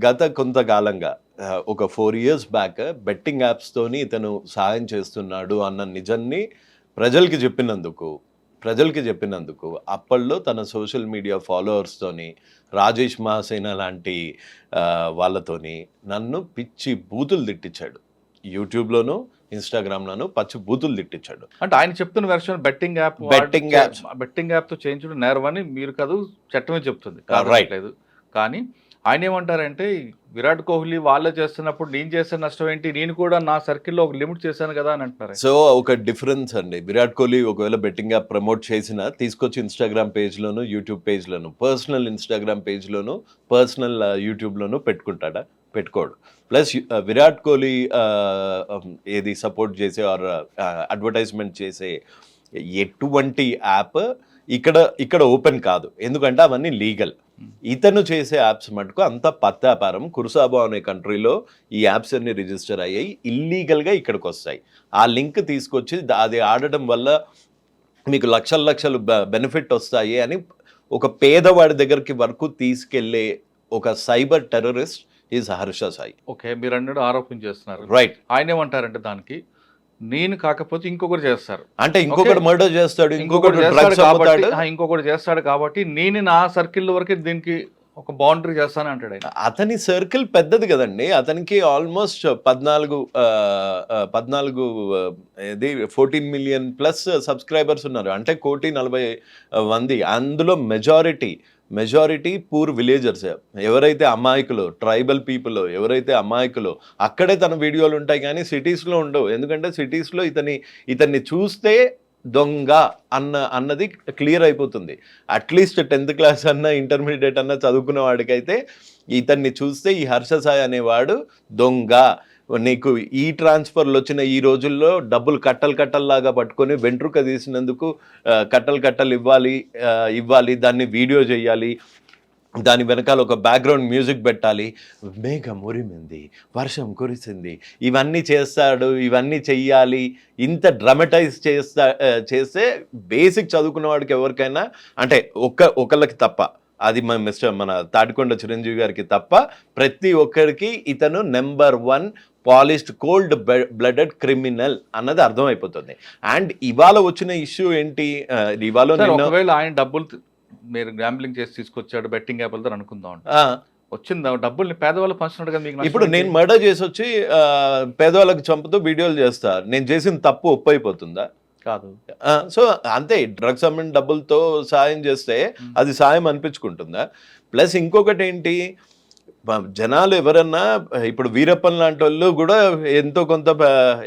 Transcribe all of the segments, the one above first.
గత కొంతకాలంగా ఒక 4 ఇయర్స్ బ్యాక్ బెట్టింగ్ యాప్స్‌తోని ఇతను సహాయం చేస్తున్నాడు అన్న నిజాన్ని ప్రజలకి చెప్పినందుకు అప్పట్లో తన సోషల్ మీడియా ఫాలోవర్స్‌తోని, రాజేష్ మహాసేన లాంటి వాళ్ళతోని నన్ను పిచ్చి బూతులు తిట్టించాడు. యూట్యూబ్‌లోను, ఇన్‌స్టాగ్రామ్‌లోను పచ్చి బూతులు తిట్టించాడు. అంటే ఆయన చెప్తున్న వెర్షన్ బెట్టింగ్ యాప్‌తో చేయించడం నేరం అని మీరు కాదు, చట్టమే చెప్తుంది. కాదనట్లేదు. కానీ ఆయన ఏమంటారంటే విరాట్ కోహ్లీ వాళ్ళే చేస్తున్నప్పుడు నేను చేసే నష్టం ఏంటి, నేను కూడా నా సర్కిల్లో ఒక లిమిట్ చేశాను కదా అని అంటున్నారు. సో ఒక డిఫరెన్స్ అండి. విరాట్ కోహ్లీ ఒకవేళ బెట్టింగ్ యాప్ ప్రమోట్ చేసినా తీసుకొచ్చి ఇన్‌స్టాగ్రామ్ పేజ్‌లోను, యూట్యూబ్ పేజ్‌లోను, పర్సనల్ ఇన్‌స్టాగ్రామ్ పేజ్‌లోను, పర్సనల్ యూట్యూబ్‌లోను పెట్టుకుంటాడా? పెట్టుకోడు. ప్లస్ విరాట్ కోహ్లీ ఏది సపోర్ట్ చేసే ఆర్ అడ్వర్టైజ్మెంట్ చేసే ఎటువంటి యాప్ ఇక్కడ ఓపెన్ కాదు. ఎందుకంటే అవన్నీ లీగల్. ఇతను చేసే యాప్స్ మటుకు అంత పత్తాపారం. కురుసాబో అనే కంట్రీలో ఈ యాప్స్ అన్ని రిజిస్టర్ అయ్యాయి, ఇల్లీగల్గా ఇక్కడికి వస్తాయి. ఆ లింక్ తీసుకొచ్చి అది ఆడటం వల్ల మీకు లక్షలు బెనిఫిట్ వస్తాయి అని ఒక పేదవాడి దగ్గరికి వరకు తీసుకెళ్లే ఒక cyber terrorist is Harsha Sai. Okay, మీరు అన్నాడు ఆరోపణ చేస్తున్నారు, రైట్. ఆయన ఏమంటారంటే దానికి నేను కాకపోతే ఇంకొకరు చేస్తారు, అంటే ఇంకొకటి మర్డర్ చేస్తాడు, ఇంకొకటి చేస్తాడు కాబట్టి నేను నా సర్కిల్ వరకే దీనికి ఒక బౌండరీ చేస్తాను అంటాడు ఆయన. అతని సర్కిల్ పెద్దది కదండి. అతనికి ఆల్మోస్ట్ 14 మిలియన్ ప్లస్ సబ్స్క్రైబర్స్ ఉన్నారు. అంటే 1,40,00,000 అందులో మెజారిటీ పూర్ విలేజర్స్. ఎవరైతే అమాయకులు, ట్రైబల్ పీపుల్ ఎవరైతే అమాయకులు అక్కడే తన వీడియోలు ఉంటాయి, కానీ సిటీస్లో ఉండవు. ఎందుకంటే సిటీస్లో ఇతన్ని చూస్తే దొంగ అన్నది క్లియర్ అయిపోతుంది. అట్లీస్ట్ 10th క్లాస్ అన్నా, ఇంటర్మీడియట్ అన్నా చదువుకున్న వాడికైతే ఇతన్ని చూస్తే ఈ హర్ష సాయి అనేవాడు దొంగ, నీకు ఈ ట్రాన్స్ఫర్లు వచ్చిన ఈ రోజుల్లో డబ్బులు కట్టల్లాగా పట్టుకొని వెంట్రుక తీసినందుకు కట్టలు ఇవ్వాలి, దాన్ని వీడియో చేయాలి, దాని వెనకాల ఒక బ్యాక్గ్రౌండ్ మ్యూజిక్ పెట్టాలి, మేఘం ఉరిమింది, వర్షం కురిసింది, ఇవన్నీ చేస్తాడు, ఇవన్నీ చెయ్యాలి. ఇంత డ్రమటైజ్ చేస్తే బేసిక్ చదువుకున్న వాడికి ఎవరికైనా, అంటే ఒకళ్ళకి తప్ప, అది మన తాడికొండ చిరంజీవి గారికి తప్ప ప్రతి ఒక్కరికి ఇతను number 1 polished cold blooded criminal అన్నది అర్థమైపోతుంది. అండ్ ఇవాళ వచ్చిన ఇష్యూ ఏంటి, ఇవాళ ఒకవేళ ఆయన డబ్బులు మీరు గ్యాంబ్లింగ్ చేసి తీసుకొచ్చాడు బెట్టింగ్ యాప్లతో అనుకుందాం, వచ్చిందా డబ్బుల్ని పేదవాళ్ళు పంచుతున్నాడు కదా మీకు. ఇప్పుడు నేను మర్డర్ చేసి వచ్చి పేదవాళ్ళకి చంపుతూ వీడియోలు చేస్తా, నేను చేసిన తప్పు ఒప్పు అయిపోతుందా? కాదు. సో అంతే, డ్రగ్స్ అమ్మిన డబ్బులతో సాయం చేస్తే అది సాయం అనిపించుకుంటుందా? ప్లస్ ఇంకొకటి ఏంటి, జనాలు ఎవరన్నా ఇప్పుడు వీరప్పన్ లాంటి వాళ్ళు కూడా ఎంతో కొంత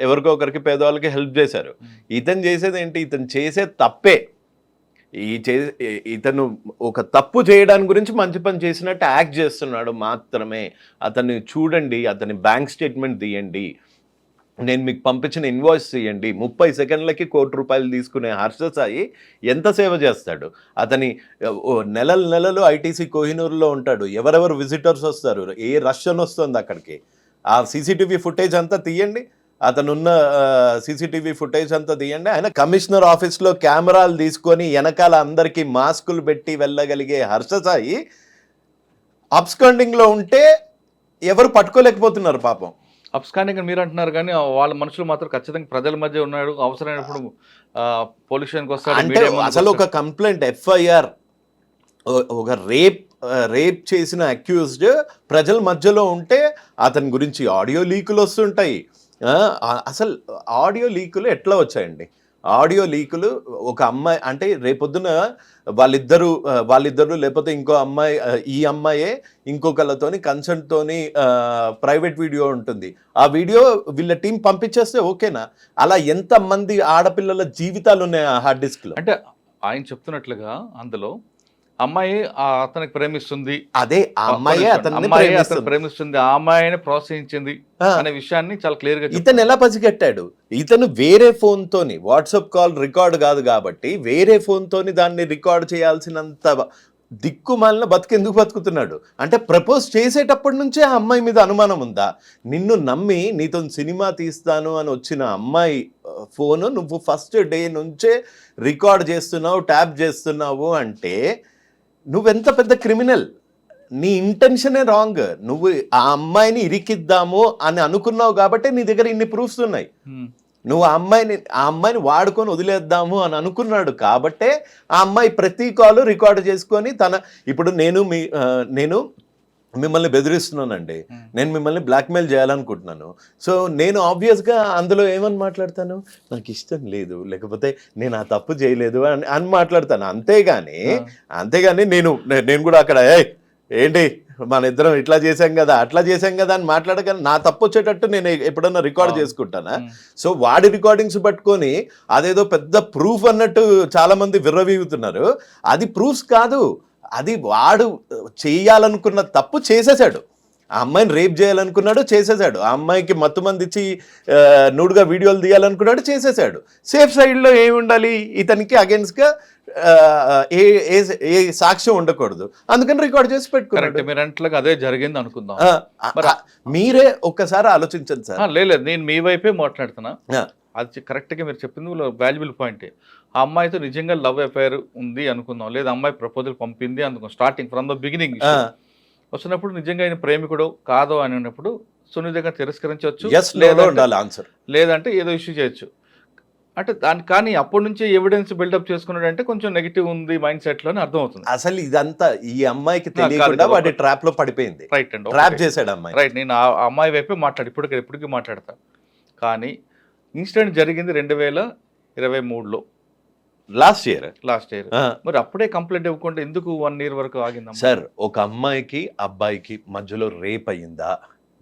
ఎవరికో ఒకరికి పేదవాళ్ళకి హెల్ప్ చేశారు. ఇతను చేసేది ఏంటి, ఇతను చేసే తప్పే. ఇతను ఒక తప్పు చేయడానికి గురించి మంచి పని చేసినట్టు యాక్ట్ చేస్తున్నాడు మాత్రమే. అతన్ని చూడండి, అతని బ్యాంక్ స్టేట్మెంట్ తీయండి, నేను మీకు పంపించిన ఇన్వాయిస్ తీయండి. 30 సెకండ్లకి ₹1,00,00,000 తీసుకునే హర్ష సాయి ఎంత సేవ చేస్తాడు. అతని నెలలు ఐటీసీ కోహినూరులో ఉంటాడు. ఎవరెవరు విజిటర్స్ వస్తారు, ఏ రష్యన్ వస్తుంది అక్కడికి, ఆ సీసీటీవీ ఫుటేజ్ అంతా తీయండి, అతనున్న సీసీటీవీ ఫుటేజ్ అంతా తీయండి. ఆయన కమిషనర్ ఆఫీస్లో కెమెరాలు తీసుకొని వెనకాల అందరికీ మాస్కులు పెట్టి వెళ్ళగలిగే హర్ష సాయి అబ్స్కాండింగ్లో ఉంటే ఎవరు పట్టుకోలేకపోతున్నారు పాపం. అబ్స్కాండింగ్ మీరు అంటున్నారు, కానీ వాళ్ళ మనుషులు మాత్రం ఖచ్చితంగా ప్రజల మధ్య ఉన్నాడు, అవసరమైనప్పుడు పొల్యూషన్కి వస్తాడు. అసలు ఒక కంప్లైంట్, ఎఫ్ఐఆర్, ఒక రేప్ చేసిన అక్యూజ్డ్ ప్రజల మధ్యలో ఉంటే అతని గురించి ఆడియో లీకులు వస్తుంటాయి. అసలు ఆడియో లీకులు ఎట్లా వచ్చాయండి? ఆడియో లీకులు ఒక అమ్మాయి, అంటే రేపొద్దున వాళ్ళిద్దరు లేకపోతే ఇంకో అమ్మాయి, ఈ అమ్మాయే ఇంకొకళ్ళతోని కన్సెంట్తోని ప్రైవేట్ వీడియో ఉంటుంది. ఆ వీడియో వీళ్ళ టీం పంపించేస్తే ఓకేనా? అలా ఎంతమంది ఆడపిల్లల జీవితాలు ఉన్నాయి ఆ హార్డ్ డిస్క్లో. అంటే ఆయన చెప్తున్నట్లుగా అందులో అమ్మాయి అతనికి ప్రేమిస్తుంది, అదే ఆ అమ్మాయి అతన్ని ప్రేమిస్తుంది, ఆ అమ్మాయిని ప్రోత్సహించింది అనే విషయాన్ని చాలా క్లియర్ గా ఇతను ఎలా పసిగట్టాడు? ఇతను వేరే ఫోన్ తోని, వాట్సాప్ కాల్ రికార్డ్ కాదు కాబట్టి వేరే ఫోన్ తోని దాన్ని రికార్డ్ చేయాల్సినంత దిక్కుమాలిన బతుకెందుకు బతుకుతున్నాడు? అంటే ప్రపోజ్ చేసేటప్పటి నుంచే ఆ అమ్మాయి మీద అనుమానం ఉందా? నిన్ను నమ్మి నీతో సినిమా తీస్తాను అని వచ్చిన అమ్మాయి ఫోను నువ్వు ఫస్ట్ డే నుంచే రికార్డ్ చేస్తున్నావు, ట్యాప్ చేస్తున్నావు అంటే నువ్వెంత పెద్ద క్రిమినల్. నీ ఇంటెన్షనే రాంగ్. నువ్వు ఆ అమ్మాయిని ఇరికిద్దాము అని అనుకున్నావు కాబట్టి నీ దగ్గర ఇన్ని ప్రూఫ్స్ ఉన్నాయి. నువ్వు ఆ అమ్మాయిని వాడుకొని వదిలేద్దాము అని అనుకున్నాడు కాబట్టే ఆ అమ్మాయి ప్రతి కాలు రికార్డు చేసుకొని ఇప్పుడు నేను మిమ్మల్ని బెదిరిస్తున్నానండి, నేను మిమ్మల్ని బ్లాక్మెయిల్ చేయాలనుకుంటున్నాను. సో నేను ఆబ్వియస్గా అందులో ఏమని మాట్లాడతాను, నాకు ఇష్టం లేదు, లేకపోతే నేను ఆ తప్పు చేయలేదు అని మాట్లాడతాను. అంతేగాని నేను కూడా అక్కడ ఏంటి మన ఇద్దరం ఇట్లా చేసాం కదా అట్లా చేసాం కదా అని మాట్లాడక నా తప్పు వచ్చేటట్టు నేను ఎప్పుడన్నా రికార్డ్ చేసుకుంటానా? సో వాడి రికార్డింగ్స్ పట్టుకొని అదేదో పెద్ద ప్రూఫ్ అన్నట్టు చాలా మంది విర్రవీగుతున్నారు. అది ప్రూఫ్స్ కాదు, అది వాడు చేయాలనుకున్న తప్పు చేసేసాడు. ఆ అమ్మాయిని రేప్ చేయాలనుకున్నాడు, చేసేసాడు. ఆ అమ్మాయికి మత్తు మంది ఇచ్చి నూడుగా వీడియోలు తీయాలనుకున్నాడు, చేసేసాడు. సేఫ్ సైడ్లో ఏమి ఉండాలి, ఇతనికి అగేన్స్ట్గా ఏ సాక్ష్యం ఉండకూడదు, అందుకని రికార్డ్ చేసి పెట్టుకున్నాడు. అదే జరిగింది అనుకుందాం. మీరే ఒక్కసారి ఆలోచించండి సార్. లేదు, నేను మీ వైపే మాట్లాడుతున్నా. అది కరెక్ట్గా మీరు చెప్పింది వాల్యుబుల్ పాయింట్. ఆ అమ్మాయితో నిజంగా లవ్ అఫైర్ ఉంది అనుకుందాం, లేదా అమ్మాయి ప్రపోజల్ పంపింది అనుకుందాం, స్టార్టింగ్ ఫ్రమ్ ద బిగినింగ్ వచ్చినప్పుడు నిజంగా ఆయన ప్రేమికుడు కాదో అని ఉన్నప్పుడు సున్నితంగా తిరస్కరించవచ్చు, లేదంటే ఏదో ఇష్యూ చేయొచ్చు. అంటే కానీ అప్పటి నుంచి ఎవిడెన్స్ బిల్డప్ చేసుకున్నాడు అంటే కొంచెం నెగిటివ్ ఉంది మైండ్ సెట్ లో అర్థమవుతుంది. అసలు ఇదంతా ఈ అమ్మాయికి తెలియకుండా వాడి ట్రాప్ లో పడిపోయింది. రైట్ అండి, ట్రాప్ చేశాడు అమ్మాయి. రైట్, నేను ఆ అమ్మాయి వైపే ఇప్పటికీ మాట్లాడతా. కానీ ఇన్సిడెంట్ జరిగింది 2023లో, లాస్ట్ ఇయర్. మరి అప్పుడే కంప్లైంట్ ఇవ్వకుండా ఎందుకు 1 year వరకు ఆగిందా సార్? ఒక అమ్మాయికి అబ్బాయికి మధ్యలో రేప్ అయ్యిందా?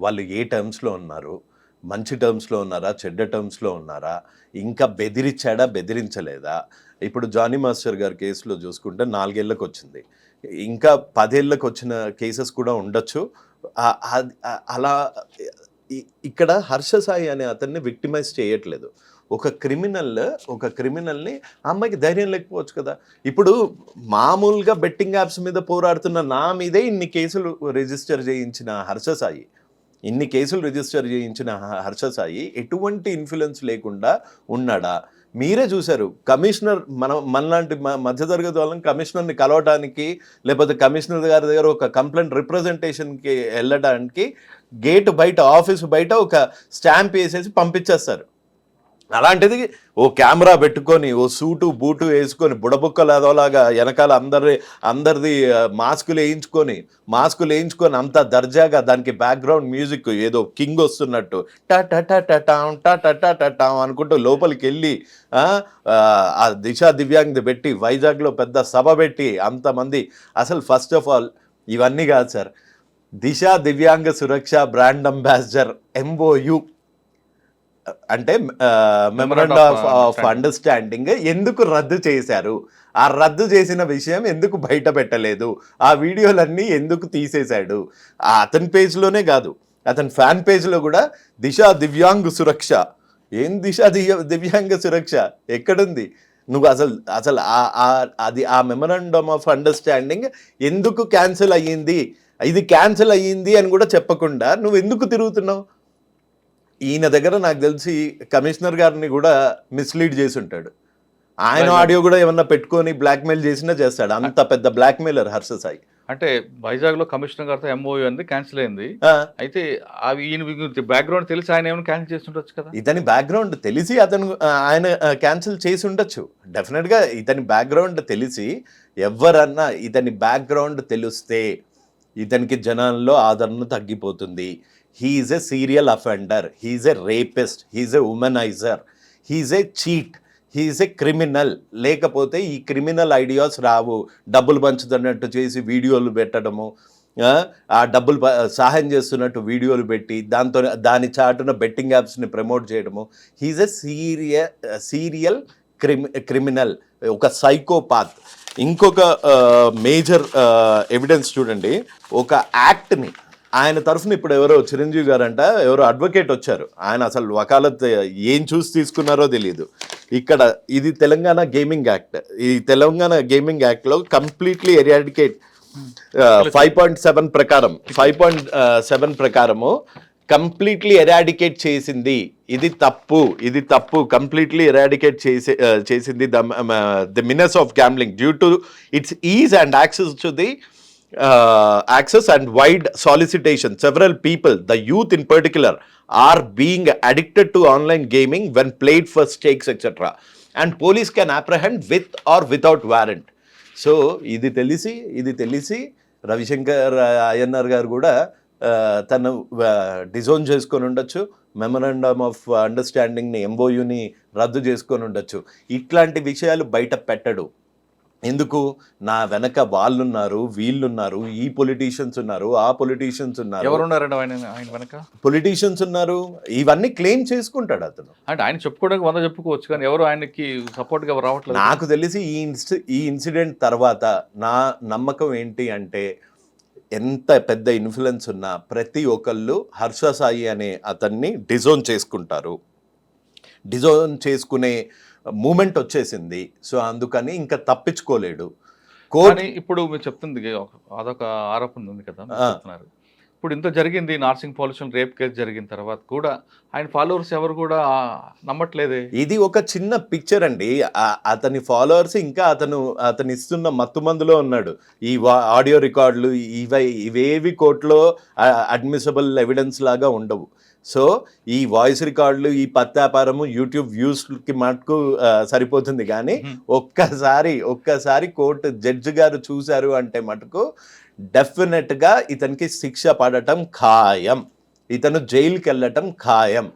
వాళ్ళు ఏ టర్మ్స్లో ఉన్నారు? మంచి టర్మ్స్లో ఉన్నారా, చెడ్డ టర్మ్స్లో ఉన్నారా? ఇంకా బెదిరించలేదా? ఇప్పుడు జానీ మాస్టర్ గారి కేసులో చూసుకుంటే 4 ఏళ్ళకి వచ్చింది, ఇంకా 10 ఏళ్ళకి వచ్చిన కేసెస్ కూడా ఉండొచ్చు. అలా ఇక్కడ హర్ష సాయి అనే అతన్ని విక్టిమైజ్ చేయట్లేదు. ఒక క్రిమినల్ని అమ్మాయికి ధైర్యం లేకపోవచ్చు కదా. ఇప్పుడు మామూలుగా బెట్టింగ్ యాప్స్ మీద పోరాడుతున్న నా మీదే ఇన్ని కేసులు రిజిస్టర్ చేయించిన హర్ష సాయి ఎటువంటి ఇన్ఫ్లుయెన్స్ లేకుండా ఉన్నాడా? మీరే చూశారు. కమిషనర్ మనలాంటి మధ్యతరగతి వాళ్ళని కమిషనర్ని కలవటానికి, లేకపోతే కమిషనర్ గారి దగ్గర ఒక కంప్లైంట్ రిప్రజెంటేషన్కి వెళ్ళడానికి గేట్ బయట, ఆఫీస్ బయట ఒక స్టాంప్ వేసేసి పంపించేస్తారు. అలాంటిది ఓ కెమెరా పెట్టుకొని, ఓ సూటు బూటు వేసుకొని, బుడబుక్కలు అదోలాగా వెనకాల అందరిది మాస్కులు వేయించుకొని అంత దర్జాగా, దానికి బ్యాక్గ్రౌండ్ మ్యూజిక్ ఏదో కింగ్ వస్తున్నట్టు టా అనుకుంటూ లోపలికి వెళ్ళి ఆ దిశా దివ్యాంగ్ది పెట్టి వైజాగ్లో పెద్ద సభ పెట్టి అంతమంది. అసలు ఫస్ట్ ఆఫ్ ఆల్ ఇవన్నీ కాదు సార్, దిశా దివ్యాంగ సురక్ష బ్రాండ్ అంబాసిడర్ MOU అంటే మెమరాండం ఆఫ్ అండర్స్టాండింగ్ ఎందుకు రద్దు చేశారు? ఆ రద్దు చేసిన విషయం ఎందుకు బయట పెట్టలేదు? ఆ వీడియోలన్నీ ఎందుకు తీసేశాడు? అతని పేజ్లోనే కాదు, అతని ఫ్యాన్ పేజ్లో కూడా దిశా దివ్యాంగ్ సురక్ష. ఏం దిశా దివ్యాంగ సురక్ష ఎక్కడుంది? నువ్వు అసలు అది ఆ మెమరాండం ఆఫ్ అండర్స్టాండింగ్ ఎందుకు క్యాన్సిల్ అయ్యింది, ఇది క్యాన్సిల్ అయ్యింది అని కూడా చెప్పకుండా నువ్వు ఎందుకు తిరుగుతున్నావు? ఈయన దగ్గర నాకు తెలిసి కమిషనర్ గారిని కూడా మిస్లీడ్ చేసి ఉంటాడు. ఆయన ఆడియో కూడా ఏమన్నా పెట్టుకొని బ్లాక్మెయిల్ చేసినా చేస్తాడు. అంత పెద్ద బ్లాక్మెయిలర్ హర్ష సాయి. అంటే వైజాగ్ లో కమిషనర్ గారితో MOU అంది క్యాన్సిల్ అయింది. అయితే ఈయన బ్యాక్గ్రౌండ్ తెలిసి ఆయన ఏమైనా క్యాన్సిల్ చేస్తుండొచ్చు కదా. ఇతని బ్యాక్గ్రౌండ్ తెలిసి ఆయన క్యాన్సిల్ చేసి ఉండొచ్చు డెఫినెట్ గా. ఇతని బ్యాక్గ్రౌండ్ తెలిసి, ఎవరన్నా ఇతని బ్యాక్గ్రౌండ్ తెలిస్తే ఇతనికి జనాల్లో ఆదరణ తగ్గిపోతుంది. He is a serial offender, he is a rapist, he is a womanizer, he is a cheat, he is a criminal. లేకపోతే ఈ క్రిమినల్ ఐడియాస్ రావు. డబ్బులు పంచుతున్నట్టు చేసి వీడియోలు పెట్టడము, ఆ డబ్బులు సహాయం చేస్తున్నట్టు వీడియోలు పెట్టి దాని చాటున బెట్టింగ్ యాప్స్ని ప్రమోట్ చేయడము. He is a serial criminal, ఒక సైకోపాత్. ఇంకొక మేజర్ ఎవిడెన్స్ చూడండి. ఒక యాక్ట్ని ఆయన తరఫున ఇప్పుడు ఎవరో చిరంజీవి గారంట ఎవరో అడ్వకేట్ వచ్చారు. ఆయన అసలు వకాలత్ ఏం చూసి తీసుకున్నారో తెలియదు. ఇక్కడ ఇది తెలంగాణ గేమింగ్ యాక్ట్. ఈ తెలంగాణ గేమింగ్ యాక్ట్లో కంప్లీట్లీ ఎరాడికేట్ 5.7 ప్రకారం 5.7 ప్రకారము కంప్లీట్లీ ఎరాడికేట్ చేసింది. ఇది తప్పు కంప్లీట్లీ ఎరాడికేట్ చేసింది the మినస్ of gambling due to it's is and access to the access and wide solicitation. Several people, the youth in particular, are being addicted to online gaming when played for stakes, etc. And police can apprehend with or without warrant. So ఇది తెలిసి రవిశంకర్ అయ్యన్నార్ గారు కూడా తను disown చేసుకొని ఉండొచ్చు, memorandum of అండర్స్టాండింగ్ని ఎంఓయూని రద్దు చేసుకొని ఉండొచ్చు. ఇట్లాంటి విషయాలు బయట పెట్టడు. ఎందుకు? నా వెనక వాళ్ళున్నారు, వీళ్ళున్నారు, ఈ పొలిటీషియన్స్ ఉన్నారు, ఆ పొలిటీషియన్స్ ఉన్నారు. ఎవరున్నారండి ఆయన వెనక? పొలిటీషియన్స్ ఉన్నారు, ఇవన్నీ క్లెయిమ్ చేసుకుంటాడు అతను. అంటే ఆయన చెప్పుకోవడానికి 100 చెప్పుకోవచ్చు, కానీ ఎవరు ఆయనకి సపోర్ట్గా రావట్లేదు. నాకు తెలిసి ఈ ఇన్సిడెంట్ తర్వాత నా నమ్మకం ఏంటి అంటే, ఎంత పెద్ద ఇన్ఫ్లుయెన్స్ ఉన్నా ప్రతి ఒక్కళ్ళు హర్ష సాయి అనే అతన్ని డిజోన్ చేసుకుంటారు. డిజోన్ చేసుకునే మూమెంట్ వచ్చేసింది. సో అందుకని ఇంకా తప్పించుకోలేడు. కానీ ఇప్పుడు మీరు చెప్తుంది అదొక ఆరోపణ ఉంది కదా చెప్తున్నారు. ఇప్పుడు ఇంత జరిగింది, నార్సింగ్ పొల్యూషన్ రేప్ కేసు జరిగిన తర్వాత కూడా ఆయన ఫాలోవర్స్ ఎవరు కూడా నమ్మట్లేదే. ఇది ఒక చిన్న పిక్చర్ అండి. అతని ఫాలోవర్స్ ఇంకా అతను ఇస్తున్న మత్తు మందులో ఉన్నాడు. ఈ ఆడియో రికార్డులు ఇవేవి కోర్టులో అడ్మిసిబుల్ ఎవిడెన్స్ లాగా ఉండవు. సో ఈ వాయిస్ రికార్డులు, ఈ పత్తాపారము యూట్యూబ్ వ్యూస్కి మటుకు సరిపోతుంది. కానీ ఒక్కసారి కోర్టు జడ్జి గారు చూశారు అంటే మటుకు డెఫినెట్గా ఇతనికి శిక్ష పడటం ఖాయం, ఇతను జైలుకి వెళ్ళటం ఖాయం.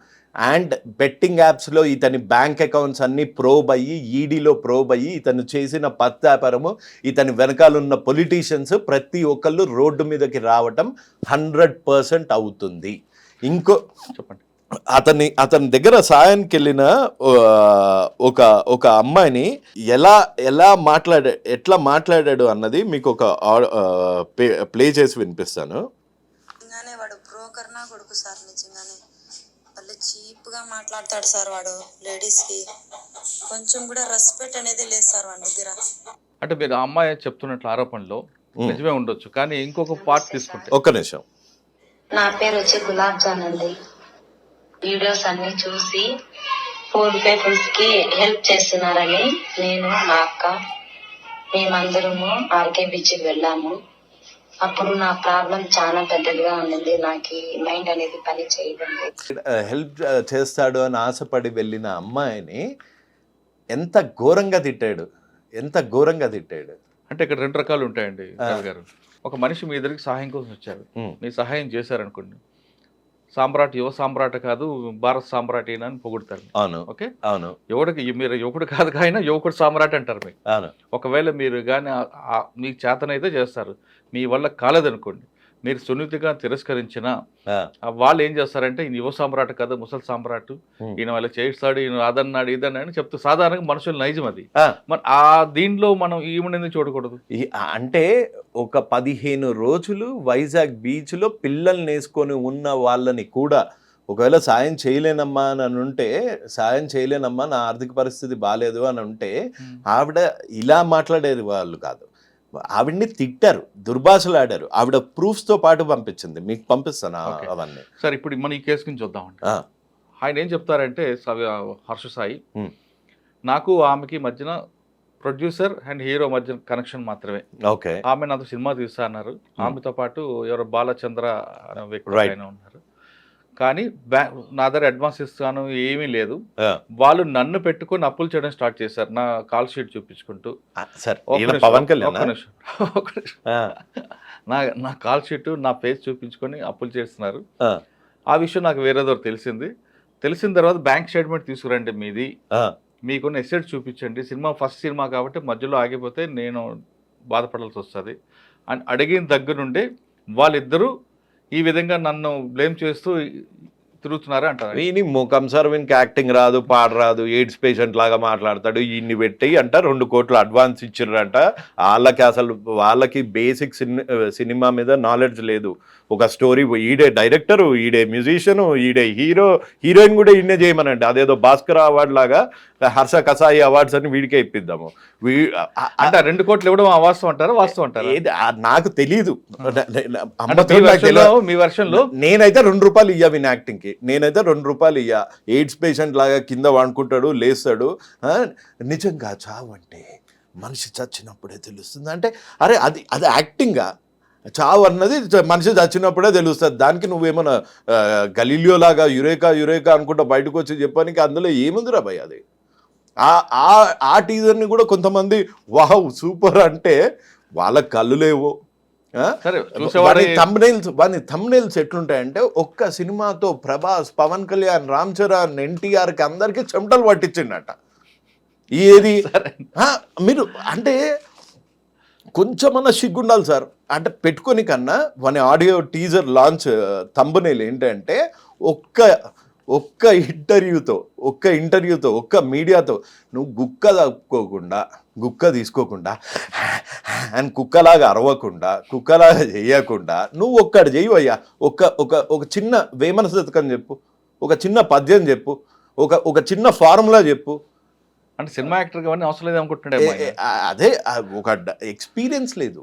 అండ్ బెట్టింగ్ యాప్స్లో ఇతని బ్యాంక్ అకౌంట్స్ అన్నీ ప్రోబ్ అయ్యి, ఈడీలో ప్రోబ్ అయ్యి, ఇతను చేసిన పత్తాపారము, ఇతని వెనకాలన్న పొలిటీషియన్స్ ప్రతి ఒక్కళ్ళు రోడ్డు మీదకి రావటం 100% అవుతుంది. ఇంకో చెప్పండి, అతని దగ్గర సాయానికి వెళ్ళిన ఒక అమ్మాయిని ఎట్లా మాట్లాడాడు అన్నది మీకు ఒక ప్లే చేసి వినిపిస్తాను. వాడు బ్రోకర్ నా కొడుకు సార్, నిజంగానే వాళ్ళు చీప్ గా మాట్లాడతాడు సార్. వాడు లేడీస్ కి కొంచెం కూడా రెస్పెక్ట్ అనేది లేదు సార్ వాడి దగ్గర. అంటే మీరు ఆ అమ్మాయి చెప్తున్నట్లు ఆరోపణలో నిజమే ఉండొచ్చు, కానీ ఇంకొక పార్ట్ తీసుకుంటే. ఒక్క నిమిషం. నా పేరు వచ్చి గులాబ్ జాన్ అండి. వీడియోస్ అన్ని చూసి పూర్ పీపుల్స్ కి హెల్ప్ చేస్తున్నారని నేను, మా అక్క, మేమందరము ఆర్కే బీచ్కి వెళ్ళాము. అప్పుడు నా ప్రాబ్లం చాలా పెద్దదిగా ఉండింది. నాకు మైండ్ అనేది పని చేయదండి. హెల్ప్ చేస్తాడు అని ఆశపడి వెళ్ళిన అమ్మాయిని ఎంత ఘోరంగా తిట్టాడు. అంటే ఇక్కడ 2 రకాలు ఉంటాయండి గారు. ఒక మనిషి మీ ఎదురుకి సహాయం కోసం వచ్చారు, మీరు సహాయం చేశారనుకోండి, సామ్రాట్ యువ సామ్రాట్ కాదు, భారత్ సామ్రాట్ అయినా అని పొగుడతారు. అవును, ఓకే, అవును. మీరు యువకుడు కాదు కానీ యువకుడు సామ్రాట్ అంటారు మీకు. అవును. ఒకవేళ మీరు కానీ మీకు చేతనైతే చేస్తారు, మీ వల్ల కాలేదనుకోండి, మీరు సున్నితిగా తిరస్కరించిన వాళ్ళు ఏం చేస్తారంటే ఈయన యువ సామ్రాట్ కదా, ముసలి సామ్రాట్, ఈయన వాళ్ళ చేస్తాడు, ఈయన అదన్నాడు ఇదన్నాడు చెప్తూ సాధారణంగా మనుషులు నైజం అది. మరి దీంట్లో మనం ఈమెను చూడకూడదు. అంటే ఒక 15 రోజులు వైజాగ్ బీచ్లో పిల్లల్ని వేసుకొని ఉన్న వాళ్ళని కూడా ఒకవేళ సాయం చేయలేనమ్మా అని ఉంటే, సాయం చేయలేనమ్మా నా ఆర్థిక పరిస్థితి బాగాలేదు అని ఉంటే, ఆవిడ ఇలా మాట్లాడేది వాళ్ళు కాదు. ఆవిడ్ని తిట్టారు, దుర్భాషలాడారు. ఆవిడ ప్రూఫ్స్తో పాటు పంపించింది, మీకు పంపిస్తాను అవన్నీ. సార్ ఇప్పుడు మన ఈ కేసు గురించి చూద్దామండి. ఆయన ఏం చెప్తారంటే హర్ష సాయి, నాకు ఆమెకి మధ్యన ప్రొడ్యూసర్ అండ్ హీరో మధ్య కనెక్షన్ మాత్రమే. ఓకే, ఆమె నాతో సినిమా తీస్తా అన్నారు. ఆమెతో పాటు ఎవరో బాలచంద్ర అనే వ్యక్తి ఆయన ఉన్నారు. కానీ నా దగ్గర అడ్వాన్స్ ఇస్తాను ఏమీ లేదు. వాళ్ళు నన్ను పెట్టుకొని అప్పులు చేయడం స్టార్ట్ చేశారు, నా కాల్ షీట్ చూపించుకుంటూ. నా కాల్ షీట్, నా ఫేస్ చూపించుకొని అప్పులు చేస్తున్నారు. ఆ విషయం నాకు వేరేదో తెలిసిన తర్వాత బ్యాంక్ స్టేట్మెంట్ తీసుకురండి మీది, మీకున్న ఎసెట్ చూపించండి, ఫస్ట్ సినిమా కాబట్టి మధ్యలో ఆగిపోతే నేను బాధపడాల్సి వస్తుంది అని అడిగిన దగ్గర నుండి వాళ్ళిద్దరూ ఈ విధంగా నన్ను బ్లేమ్ చేస్తూ తిరుగుతున్నారు అంటారు. వీని ముఖం సార్, వీనికి యాక్టింగ్ రాదు, పాట రాదు, ఎయిడ్స్ పేషెంట్ లాగా మాట్లాడతాడు, ఇన్ని పెట్టి అంట 2 కోట్లు అడ్వాన్స్ ఇచ్చిర్రంట. వాళ్ళకి బేసిక్ సినిమా మీద నాలెడ్జ్ లేదు. ఒక స్టోరీ, ఈడే డైరెక్టరు, ఈడే మ్యూజిషియను, ఈడే హీరోయిన్ కూడా ఈయనే చేయమనండి. అదేదో భాస్కర్ అవార్డు లాగా హర్ష కసాయి అవార్డ్స్ అని వీడికే ఇప్పిద్దాము. అంటే 2 కోట్లు ఇవ్వడం వాస్తవం అంటారా? నాకు తెలీదు. మీ వర్షన్లో నేనైతే ₹2 ఇయ్యా విన్ యాక్టింగ్కి, నేనైతే ₹2 ఇయ్యా. ఎయిడ్స్ పేషెంట్ లాగా కింద వండుకుంటాడు, లేస్తాడు. నిజంగా చావు అంటే మనిషి చచ్చినప్పుడే తెలుస్తుంది అంటే, అరే అది యాక్టింగా? చావు అన్నది మనిషి చచ్చినప్పుడే తెలుస్తుంది. దానికి నువ్వేమన్నా గలీలియో లాగా యురేకా అనుకుంటా బయటకు వచ్చి చెప్పడానికి అందులో ఏముందిరా భయ్ అది. ఆ టీజర్ని కూడా కొంతమంది వావ్ సూపర్ అంటే వాళ్ళ కళ్ళు లేవు. సరే చూసేవాడి థంబ్నెయిల్స్ ఎట్లుంటాయంటే ఒక్క సినిమాతో ప్రభాస్, పవన్ కళ్యాణ్, రామ్ చరణ్, ఎన్టీఆర్కి అందరికీ చెమటలు పట్టించిండట. ఏది మీరు అంటే కొంచెమన్నా సిగ్గుండాలి సార్. అంటే పెట్టుకొని కన్నా మన ఆడియో టీజర్ లాంచ్ థంబ్నెయిల్ ఏంటంటే ఒక్క ఇంటర్వ్యూతో ఒక్క మీడియాతో నువ్వు గుక్క తీసుకోకుండా అండ్ కుక్కలాగా అరవకుండా కుక్కలాగా చేయకుండా నువ్వు ఒక్కటి చెయ్యవయ్యా. ఒక చిన్న వేమన శతకం చెప్పు, ఒక చిన్న పద్యం చెప్పు, ఒక చిన్న ఫార్ములా చెప్పు. అంటే సినిమా యాక్టర్ అవన్నీ అవసరం లేదు అనుకుంటున్నాడే. అదే ఒక ఎక్స్పీరియన్స్ లేదు.